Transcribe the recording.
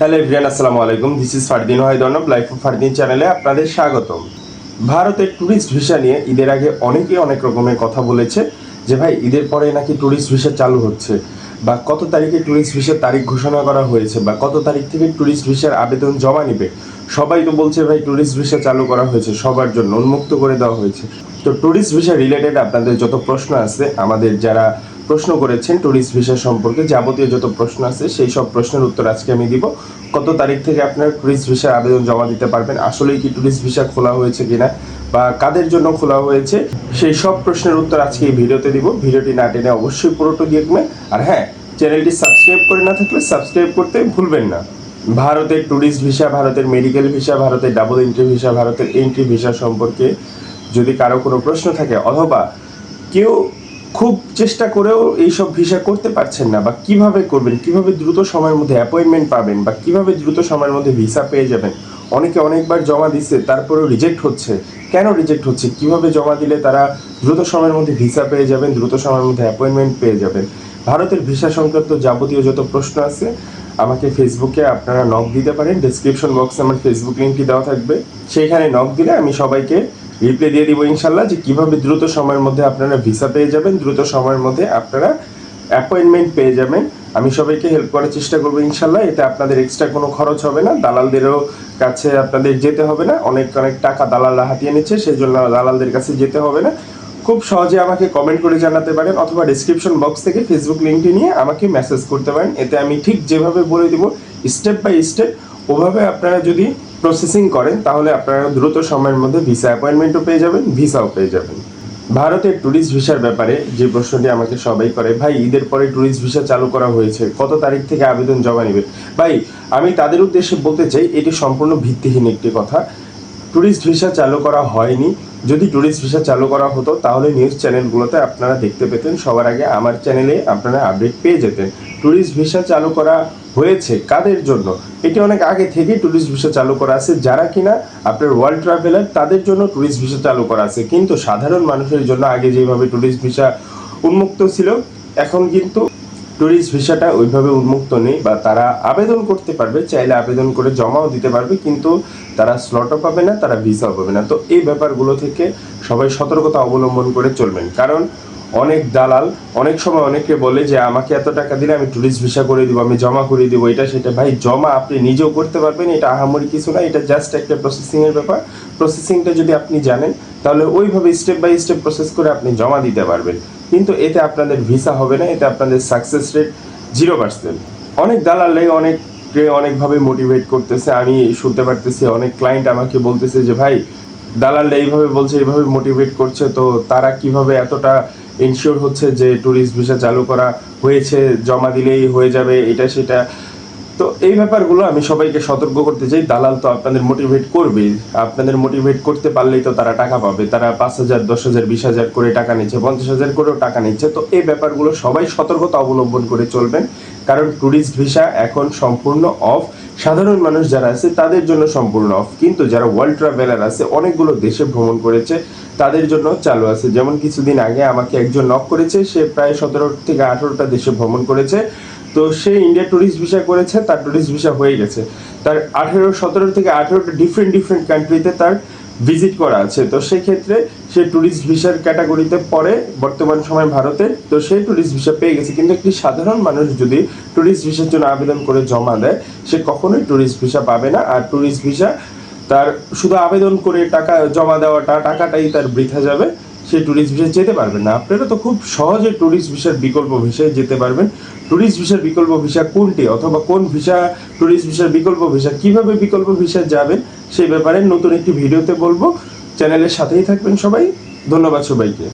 Hello everyone, আসসালামু আলাইকুম। This is Fardin Wahid life of Fardin চ্যানেলে আপনাদের স্বাগতম। ভারতের ট্যুরিস্ট ভিসা নিয়ে ঈদের আগে অনেকেই অনেক রকমের কথা বলেছে যে ভাই ঈদের পরে নাকি ট্যুরিস্ট ভিসা চালু হচ্ছে, বা কত তারিখে ট্যুরিস্ট ভিসার তারিখ ঘোষণা করা হয়েছে, বা কত তারিখ থেকে ট্যুরিস্ট ভিসার আবেদন জমা নেবে। সবাই তো বলছে ভাই ট্যুরিস্ট ভিসা চালু করা হয়েছে, সবার জন্য উন্মুক্ত করে দেওয়া হয়েছে। তো ট্যুরিস্ট ভিসা রিলেটেড আপনাদের যত প্রশ্ন আছে, আমাদের যারা প্রশ্ন করেছেন ট্যুরিস্ট ভিসা সম্পর্কে যাবতীয় যত প্রশ্ন আছে সেই সব প্রশ্নের উত্তর আজকে আমি দিব। কত তারিখ থেকে আপনার ট্যুরিস্ট ভিসার আবেদন জমা দিতে পারবেন, আসলেই কি ট্যুরিস্ট ভিসা খোলা হয়েছে কিনা, বা কাদের জন্য খোলা হয়েছে, সেই সব প্রশ্নের উত্তর আজকে এই ভিডিওতে দিব। ভিডিওটি না টেনে অবশ্যই পুরোটা দেখবেন। আর হ্যাঁ, চ্যানেলটি সাবস্ক্রাইব করে না থাকলে সাবস্ক্রাইব করতে ভুলবেন না। ভারতের ট্যুরিস্ট ভিসা, ভারতের মেডিকেল ভিসা, ভারতের ডাবল এন্ট্রি ভিসা, ভারতের এন্ট্রি ভিসা সম্পর্কে যদি কারো কোনো প্রশ্ন থাকে, অথবা কেউ খুব চেষ্টা করেও এইসব ভিসা করতে পারছেন না, বা কিভাবে করবেন, কিভাবে দ্রুত সময়ের মধ্যে অ্যাপয়েন্টমেন্ট পাবেন, বা কিভাবে দ্রুত সময়ের মধ্যে ভিসা পেয়ে যাবেন। অনেকে অনেকবার জমা দিচ্ছে, তারপরেও রিজেক্ট হচ্ছে। কেন রিজেক্ট হচ্ছে, কিভাবে জমা দিলে তারা দ্রুত সময়ের মধ্যে ভিসা পেয়ে যাবেন, দ্রুত সময়ের মধ্যে অ্যাপয়েন্টমেন্ট পেয়ে যাবেন। ভারতের ভিসা সংক্রান্ত যাবতীয় যত প্রশ্ন আছে আমাকে ফেসবুকে আপনারা নক দিতে পারেন। ডেসক্রিপশন বক্সে আমার ফেসবুক লিঙ্কটি দেওয়া থাকবে, সেইখানে নক দিলে আমি সবাইকে রিপ্লাই দিয়ে দিব ইনশাল্লাহ, যে কীভাবে দ্রুত সময়ের মধ্যে আপনারা ভিসা পেয়ে যাবেন, দ্রুত সময়ের মধ্যে আপনারা অ্যাপয়েন্টমেন্ট পেয়ে যাবেন। আমি সবাইকে হেল্প করার চেষ্টা করবো ইনশাল্লাহ। এতে আপনাদের এক্সট্রা কোনো খরচ হবে না, দালালদেরও কাছে আপনাদের যেতে হবে না। অনেক টাকা দালালরা হাতিয়ে নিচ্ছে, সেই জন্য দালালদের কাছে যেতে হবে না। খুব সহজে আমাকে কমেন্ট করে জানাতে পারেন, অথবা ডিসক্রিপশন বক্স থেকে ফেসবুক লিঙ্কটি নিয়ে আমাকে মেসেজ করতে পারেন। এতে আমি ঠিক যেভাবে বলে দিব স্টেপ বাই স্টেপ, ওভাবে আপনারা যদি প্রসেসিং করেন তাহলে আপনারা দ্রুত সময়ের মধ্যে ভিসা অ্যাপয়েন্টমেন্টও পেয়ে যাবেন, ভিসাও পেয়ে যাবেন। ভারতের ট্যুরিস্ট ভিসার ব্যাপারে যে প্রশ্নটি আমাকে সবাই করে, ভাই ঈদের পরে ট্যুরিস্ট ভিসা চালু করা হয়েছে, কত তারিখ থেকে আবেদন জমা নেবে। ভাই আমি তাদের উদ্দেশ্যে বলতে চাই, এটি সম্পূর্ণ ভিত্তিহীন একটি কথা। ট্যুরিস্ট ভিসা চালু করা হয়নি। যদি ট্যুরিস্ট ভিসা চালু করা হতো তাহলে নিউজ চ্যানেলগুলোতে আপনারা দেখতে পেতেন, সবার আগে আমার চ্যানেলে আপনারা আপডেট পেয়ে যেতেন। ট্যুরিস্ট ভিসা চালু করা হয়েছে কাদের জন্য, এটি অনেক আগে থেকেই ট্যুরিস্ট ভিসা চালু করা আছে। যারা কিনা আপনার ওয়ার্ল্ড ট্রাভেলার তাদের জন্য ট্যুরিস্ট ভিসা চালু করা আছে, কিন্তু সাধারণ মানুষের জন্য আগে যেভাবে ট্যুরিস্ট ভিসা উন্মুক্ত ছিল, এখন কিন্তু ট্যুরিস্ট ভিসাটা ওইভাবে উন্মুক্ত নেই। বা তারা আবেদন করতে পারবে, চাইলে আবেদন করে জমাও দিতে পারবে, কিন্তু তারা স্লটও পাবে না, তারা ভিসাও পাবে না। তো এই ব্যাপারগুলো থেকে সবাই সতর্কতা অবলম্বন করে চলবেন। কারণ অনেক দালাল অনেক সময় অনেকে বলে যে আমাকে এত টাকা দিলে আমি ট্যুরিস্ট ভিসা করে দিব, আমি জমা করে দিব, এটা সেটা। ভাই জমা আপনি নিজেও করতে পারবেন, এটা আহামরি কিছু না, এটা জাস্ট একটা প্রসেসিংয়ের ব্যাপার। প্রসেসিংটা যদি আপনি জানেন তাহলে ওইভাবে স্টেপ বাই স্টেপ প্রসেস করে আপনি জমা দিতে পারবেন। কিন্তু এতে আপনাদের ভিসা হবে না, এতে আপনাদের সাকসেস রেট 0%। অনেক দালাল অনেকভাবে মোটিভেট করতেছে, আমি শুনতে পারতেছি। অনেক ক্লায়েন্ট আমাকে বলতেছে যে ভাই দালালরা এইভাবে বলছে, এইভাবে মোটিভেট করছে, তো তারা কিভাবে এতটা ইনশিওর হচ্ছে যে ট্যুরিস্ট ভিসা চালু করা হয়েছে, জমা দিলেই হয়ে যাবে, এটা সেটা। তো এই ব্যাপারগুলো আমি সবাইকে সতর্ক করতে চাই। দালাল তো আপনাদের মোটিভেট করবেই, আপনাদের মোটিভেট করতে পারলেই তো তারা টাকা পাবে। তারা 5,000, 10,000, 20,000 করে টাকা নিচ্ছে, 50,000 করেও টাকা নিচ্ছে। তো এই ব্যাপারগুলো সবাই সতর্কতা অবলম্বন করে চলবেন, কারণ ট্যুরিস্ট ভিসা এখন সম্পূর্ণ অফ। সাধারণ মানুষ যারা আছে তাদের জন্য সম্পূর্ণ অফ, কিন্তু যারা ওয়ার্ল্ড ট্রাভেলার আছে, অনেকগুলো দেশে ভ্রমণ করেছে, তাদের জন্য চালু আছে। যেমন কিছুদিন আগে আমাকে একজন নক করেছে, সে প্রায় 17 থেকে 18টা দেশে ভ্রমণ করেছে। তো সে ইন্ডিয়া ট্যুরিস্ট ভিসা করেছে, তার ট্যুরিস্ট ভিসা হয়ে গেছে। তার 17 থেকে 18টা ডিফারেন্ট কান্ট্রিতে তার ভিজিট করা আছে। তো সেক্ষেত্রে সে ট্যুরিস্ট ভিসার ক্যাটাগরিতে পড়ে বর্তমান সময় ভারতে, তো সে ট্যুরিস্ট ভিসা পেয়ে গেছে। কিন্তু একটি সাধারণ মানুষ যদি ট্যুরিস্ট ভিসার জন্য আবেদন করে জমা দেয়, সে কখনোই ট্যুরিস্ট ভিসা পাবে না। আর ট্যুরিস্ট ভিসা তার শুধু আবেদন করে টাকা জমা দেওয়াটা, টাকাটাই তার বৃথা যাবে, সে ট্যুরিস্ট ভিসা যেতে পারবেন না। আপনারা তো খুব সহজে ট্যুরিস্ট ভিসার বিকল্প ভিসায় যেতে পারবেন। ট্যুরিস্ট ভিসার বিকল্প ভিসা কোনটি, অথবা কোন ভিসা ট্যুরিস্ট ভিসার বিকল্প ভিসা, কিভাবে বিকল্প ভিসা যাবেন, সেই ব্যাপারে নতুন একটি ভিডিওতে বলবো। চ্যানেলের সাথেই থাকবেন সবাই। ধন্যবাদ সবাইকে।